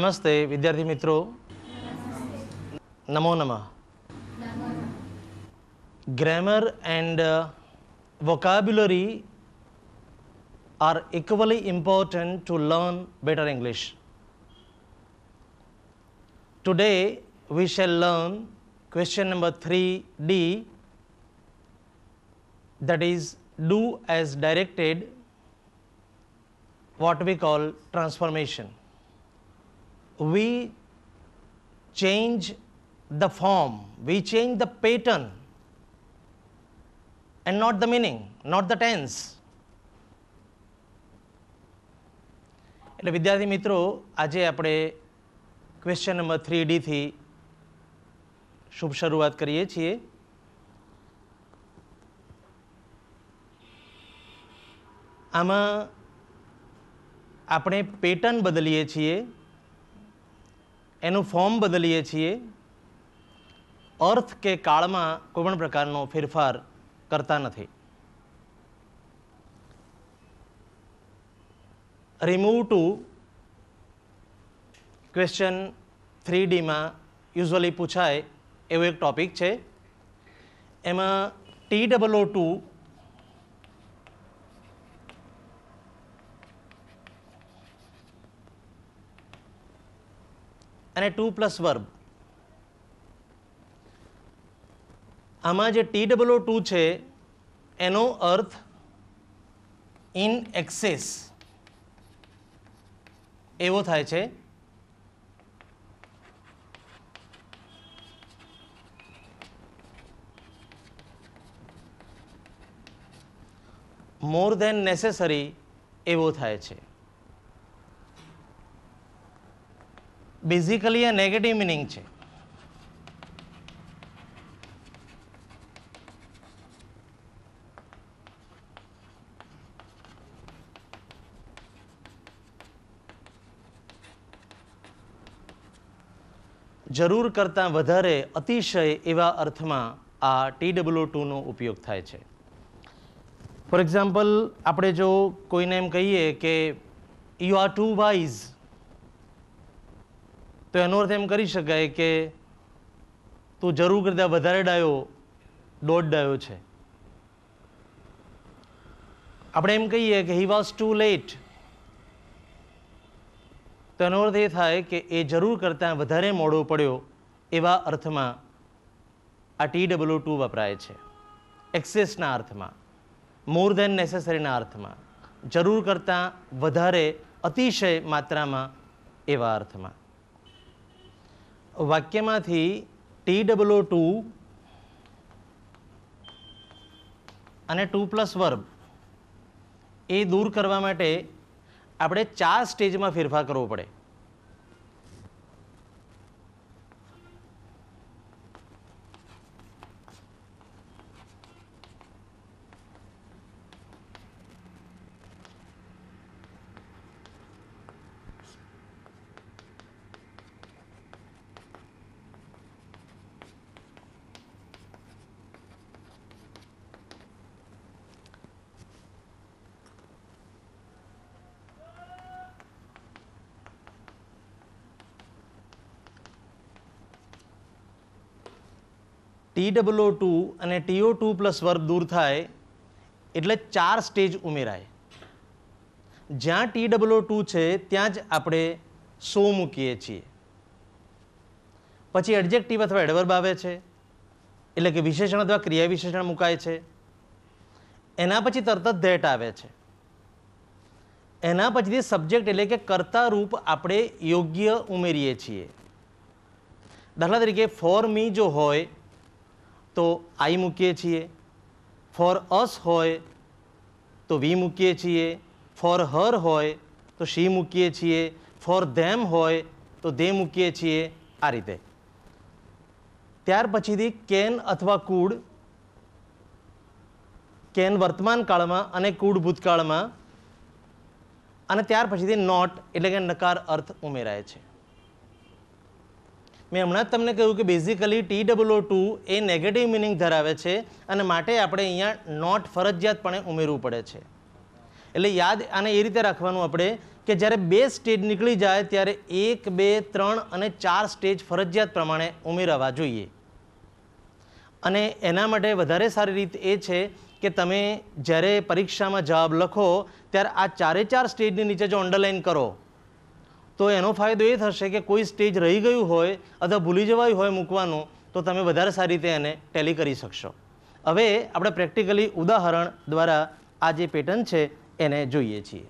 नमस्ते विद्यार्थी मित्रों, नमो नमः। Grammar and vocabulary are equally important to learn better English. Today we shall learn question number 3D, that is do as directed, what we call transformation. We change the form, we change the pattern and not the meaning, not the tense. એટલે વિદ્યાર્થી મિત્રો, આજે આપણે question number 3D થી શુભ શરૂઆત કરીએ છીએ. આમાં આપણે પેટર્ન બદલીએ છીએ, એનું ફોર્મ બદલીએ છીએ, અર્થ કે કાળમાં કોઈ પણ પ્રકારનો ફેરફાર કરતા નથી. રિમૂવ ટુ ક્વેશ્ચન 3Dમાં યુઝ્યુઅલી પૂછાય એવો એક ટોપિક છે. એમાં TOO2 અને 2+ વર્બ. આમાં જે TOO2 છે એનો અર્થ ઇન એક્સેસ એવો થાય છે. મોર ધેન નેસેસરી એવો થાય છે. બેઝિકલી આ નેગેટિવ મિનિંગ છે. જરૂર કરતાં વધારે અતિશય એવા અર્થમાં આ TOO2નો ઉપયોગ થાય છે. ફોર એક્ઝામ્પલ, આપણે જો કોઈને એમ કહીએ કે યુ આર ટુ વાઇઝ, તો એનો અર્થ એમ કરી શકાય કે તું જરૂર કરતાં વધારે ડાયો, દોઢ ડાયો છે. આપણે એમ કહીએ કે હી વોઝ ટુ લેટ, તો એનો અર્થ એ થાય કે એ જરૂર કરતાં વધારે મોડો પડ્યો એવા અર્થમાં આ TOO2 વપરાય છે. એક્સેસના અર્થમાં, મોર ધેન નેસેસરીના અર્થમાં, જરૂર કરતાં વધારે અતિશય માત્રામાં એવા અર્થમાં. વાક્યમાંથી TOO2 અને 2+ વર્બ એ દૂર કરવા માટે આપણે 4 સ્ટેજમાં ફેરફાર કરવો પડે. TOO2 અને TO2+ વર્બ દૂર થાય એટલે 4 સ્ટેજ ઉમેરાય. જ્યાં TOO2 છે ત્યાં જ આપણે સો મૂકીએ છીએ. પછી એડજેક્ટિવ અથવા એડવર્બ આવે છે, એટલે કે વિશેષણ અથવા ક્રિયા વિશેષણ મુકાય છે. એના પછી તરત જ ધેટ આવે છે. એના પછીથી સબ્જેક્ટ એટલે કે કર્તા રૂપ આપણે યોગ્ય ઉમેરીએ છીએ. દાખલા તરીકે ફોર મી જો હોય તો આઈ મૂકીએ છીએ, ફોર અસ હોય તો વી મૂકીએ છીએ, ફોર હર હોય તો શી મૂકીએ છીએ, ફોર ધેમ હોય તો દે મૂકીએ છીએ. આ રીતે. ત્યાર પછીથી કેન અથવા કુડ, કેન વર્તમાન કાળમાં અને કુડ ભૂતકાળમાં, અને ત્યાર પછીથી નોટ એટલે કે નકાર અર્થ ઉમેરાય છે. મેં હમણાં જ તમને કહ્યું કે બેઝિકલી TOO2 એ નેગેટિવ મિનિંગ ધરાવે છે અને માટે આપણે અહીંયા નોટ ફરજિયાતપણે ઉમેરવું પડે છે. એટલે યાદ આને એ રીતે રાખવાનું આપણે કે જ્યારે 2 સ્ટેજ નીકળી જાય ત્યારે 1, 2, 3 અને 4 સ્ટેજ ફરજિયાત પ્રમાણે ઉમેરવા જોઈએ. અને એના માટે વધારે સારી રીત એ છે કે તમે જ્યારે પરીક્ષામાં જવાબ લખો ત્યારે આ 4 સ્ટેજની નીચે જો અંડરલાઇન કરો તો એનો ફાયદો એ થશે કે કોઈ સ્ટેજ રહી ગયું હોય અથવા ભૂલી જવાયું હોય મૂકવાનું તો તમે વધારે સારી રીતે એને ટેલી કરી શકશો. હવે આપણે પ્રેક્ટિકલી ઉદાહરણ દ્વારા આ જે પેટર્ન છે એને જોઈએ છીએ.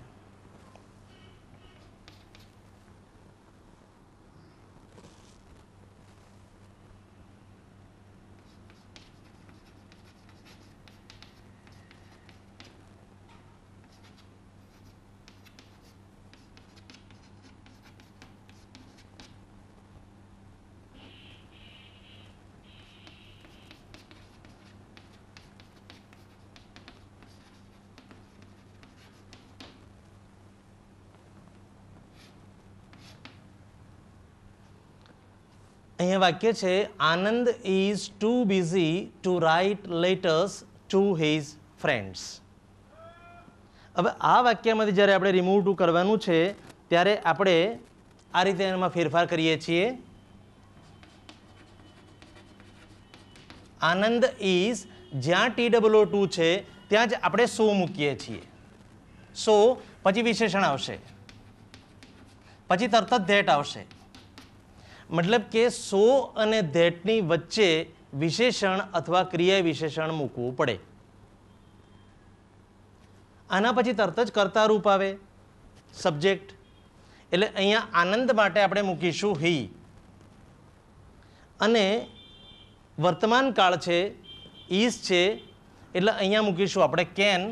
અહીંયા વાક્ય છે Anand is too busy to write letters to his friends. હવે આ વાક્યમાંથી જ્યારે આપણે રિમૂવ ટુ કરવાનું છે ત્યારે આપણે આ રીતે એમાં ફેરફાર કરીએ છીએ. આનંદ ઇઝ જ્યાં TOO છે ત્યાં જ આપણે સો મૂકીએ છીએ. સો પછી વિશેષણ આવશે, પછી તરત જ ધેટ આવશે. મતલબ કે સો અને ધેટની વચ્ચે વિશેષણ અથવા ક્રિયા વિશેષણ મૂકવું પડે. આના પછી તરત જ કર્તારૂપ આવે, સબ્જેક્ટ. એટલે અહીંયા આનંદ માટે આપણે મૂકીશું હી, અને વર્તમાન કાળ છે ઇઝ છે એટલે અહીંયા મૂકીશું આપણે કેન,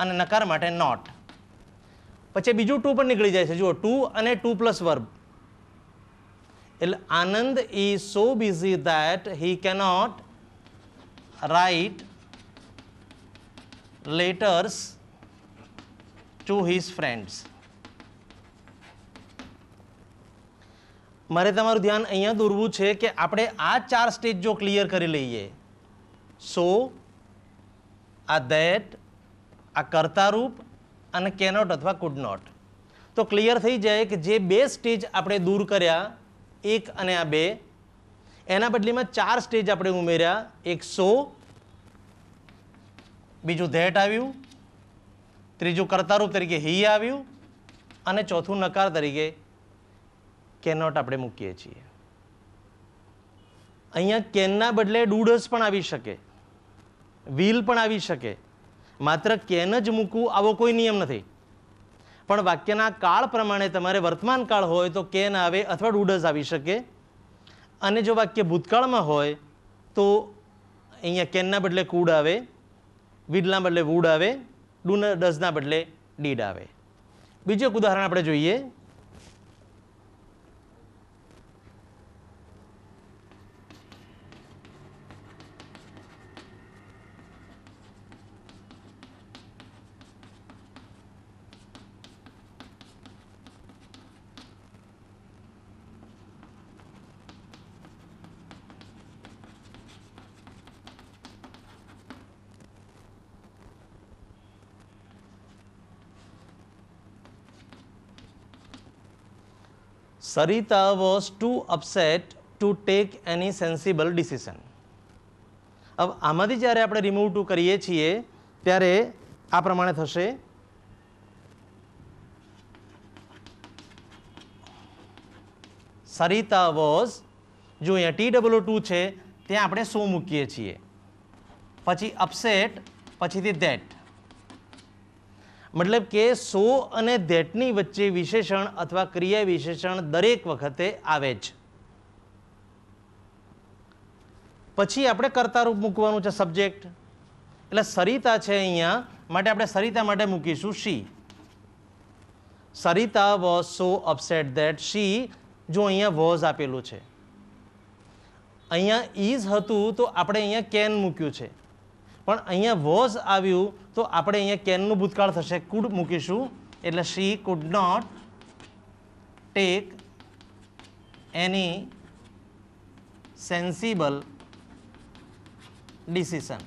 અને નકાર માટે નોટ. પછી બીજું ટુ પણ નીકળી જાય છે. જુઓ, ટુ અને ટુ પ્લસ વર્બ. એટલે Anand is so busy that he cannot write letters to his friends. મારે તમારું ધ્યાન અહીંયા દોરવું છે કે આપણે આ 4 સ્ટેજ જો ક્લિયર કરી લઈએ, સો, આ ધેટ, આ કર્તારૂપ અને કેનોટ અથવા કુડ નોટ, તો ક્લિયર થઈ જાય કે જે 2 સ્ટેજ આપણે દૂર કર્યા, 1 અને આ 2, એના બદલીમાં 4 સ્ટેજ આપણે ઉમેર્યા. એક સો, બીજું ધેટ આવ્યું, ત્રીજું કર્તારૂપ તરીકે હી આવ્યું, અને ચોથું નકાર તરીકે કેનોટ આપણે મૂકીએ છીએ. અહીંયા કેનના બદલે ડુડસ પણ આવી શકે, વિલ પણ આવી શકે. માત્ર કેન જ મૂકવું આવો કોઈ નિયમ નથી, પણ વાક્યના કાળ પ્રમાણે તમારે વર્તમાન કાળ હોય તો કેન આવે અથવા ડુડસ આવી શકે. અને જો વાક્ય ભૂતકાળમાં હોય તો અહીંયા કેનના બદલે કુડ આવે, વિલના બદલે વુડ આવે, ડસના બદલે ડીડ આવે. બીજું એક ઉદાહરણ આપણે જોઈએ. Sarita was too upset to take any sensible decision. હવે આમાંથી જ્યારે આપણે રિમૂવ ટુ કરીએ છીએ ત્યારે આ પ્રમાણે થશે. Sarita was, જો અહીંયા TOO છે ત્યાં આપણે સો મૂકીએ છીએ, પછી અપસેટ, પછીથી ધેટ. મતલબ કે સો અને ધેટની વચ્ચે વિશેષણ અથવા ક્રિયા વિશેષણ દરેક વખતે આવે જ. પછી આપણે કર્તારૂપ મૂકવાનું છે, સબ્જેક્ટ. એટલે સરિતા છે અહીંયા માટે આપણે સરિતા માટે મૂકીશું she. Sarita was so upset that she. જો અહીંયા વોઝ આપેલું છે, અહીંયા ઇઝ હતું તો આપણે અહીંયા કેન મૂક્યું છે, પણ અહીંયા વોઝ આવ્યું તો આપણે અહીંયા કેનનું ભૂતકાળ થશે, કુડ મૂકીશું. એટલે she could not take any sensible decision.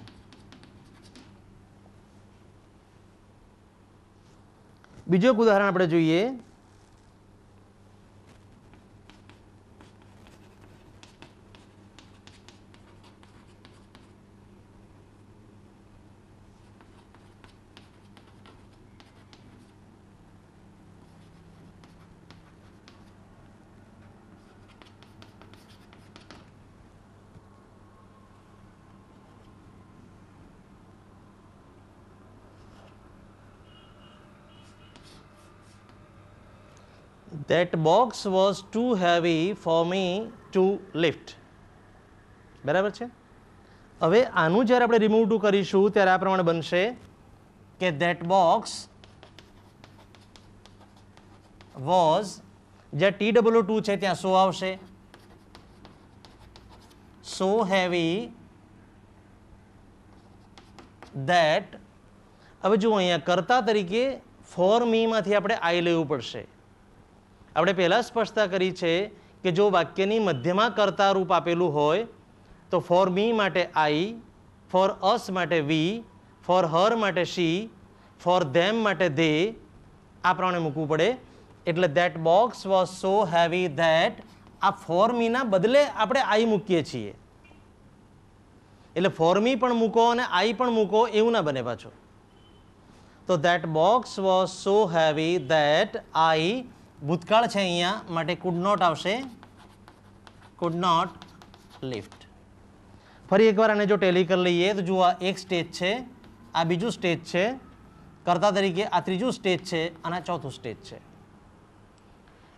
બીજું એક ઉદાહરણ આપણે જોઈએ. That box was too heavy for me to lift. બરાબર છે. હવે આનું જ્યારે આપણે રિમૂવ ટુ કરીશું ત્યારે આ પ્રમાણે બનશે કે that box was, જ્યાં TW2 છે ત્યાં so આવશે, so heavy that, હવે જુઓ અહીંયા કર્તા તરીકે ફોર મી માંથી આપણે આઈ લેવું પડશે. આપણે પહેલા સ્પષ્ટતા કરી છે કે જો વાક્યની મધ્યમાં કર્તા રૂપ આપેલું હોય તો ફોર મી માટે આઈ, ફોર અસ માટે વી, ફોર હર માટે શી, ફોર ધેમ માટે ધે, આ પ્રમાણે મૂકવું પડે. એટલે that box was so heavy that, આ ફોર મીના બદલે આપણે આઈ મૂકીએ છીએ. એટલે ફોર મી પણ મૂકો અને આઈ પણ મૂકો એવું ના બને પાછું. તો that box was so heavy that I, ભૂતકાળ છે અહીંયા માટે કુડ નોટ આવશે, કુડ નોટ લિફ્ટ. ફરી એકવાર આને જો ટેલી કરી લઈએ તો જુઓ એક સ્ટેજ છે, આ બીજું સ્ટેજ છે, કર્તા તરીકે આ ત્રીજું સ્ટેજ છે અને આ ચોથું સ્ટેજ છે.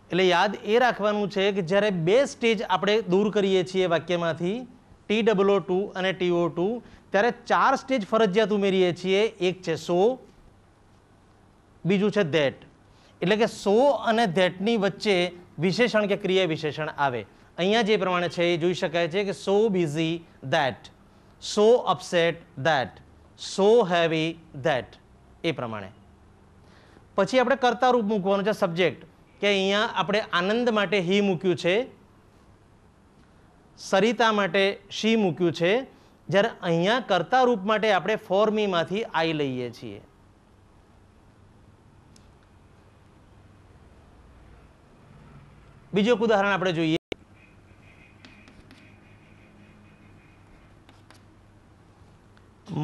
એટલે યાદ એ રાખવાનું છે કે જ્યારે બે સ્ટેજ આપણે દૂર કરીએ છીએ વાક્યમાંથી TW2 અને TO2 ત્યારે ચાર સ્ટેજ ફરજિયાત ઉમેરીએ છીએ. એક છે સો, બીજું છે ધેટ. એટલે કે સો અને ધેટની વચ્ચે વિશેષણ કે ક્રિયા વિશેષણ આવે. અહીંયા જે પ્રમાણે છે એ જોઈ શકાય છે કે so busy that, so upset that, so heavy that, એ પ્રમાણે. પછી આપણે કર્તા રૂપ મૂકવાનું છે સબ્જેક્ટ, કે અહીંયા આપણે આનંદ માટે હી મૂક્યું છે, સરિતા માટે શી મૂક્યું છે, જ્યારે અહીંયા કર્તા રૂપ માટે આપણે ફોર મી માંથી આઈ લઈએ છીએ. બીજું એક ઉદાહરણ આપણે જોઈએ.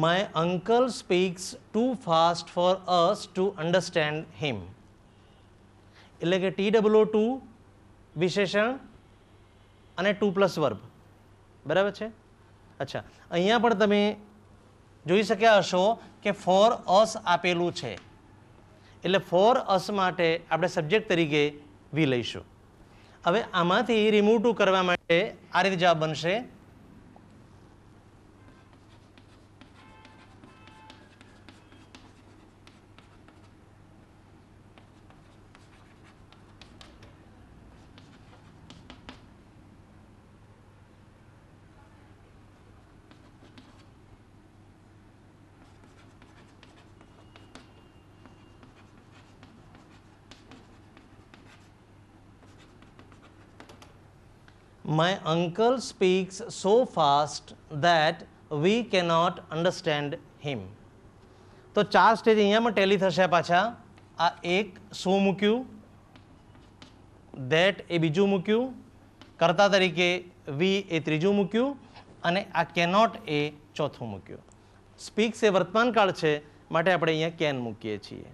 My uncle speaks too fast for us to understand him. એટલે કે TW2 વિશેષણ અને 2+ વર્બ, બરાબર છે. અચ્છા, અહીંયા પણ તમે જોઈ શક્યા હશો કે ફોર અસ આપેલું છે, એટલે ફોર અસ માટે આપણે સબ્જેક્ટ તરીકે વી લઈશું. હવે આમાંથી રિમૂવ ટુ કરવા માટે આ રીતે જવાબ બનશે. My uncle speaks so fast that we cannot understand him. તો ચાર સ્ટેજ અહીંયામાં ટેલી થશે પાછા. આ એક સો મૂક્યું, ધેટ એ બીજું મૂક્યું, કર્તા તરીકે વી એ ત્રીજું મૂક્યું અને આ કેનોટ એ ચોથું મૂક્યું. સ્પીક્સ એ વર્તમાન કાળ છે માટે આપણે અહીંયા કેન મૂકીએ છીએ.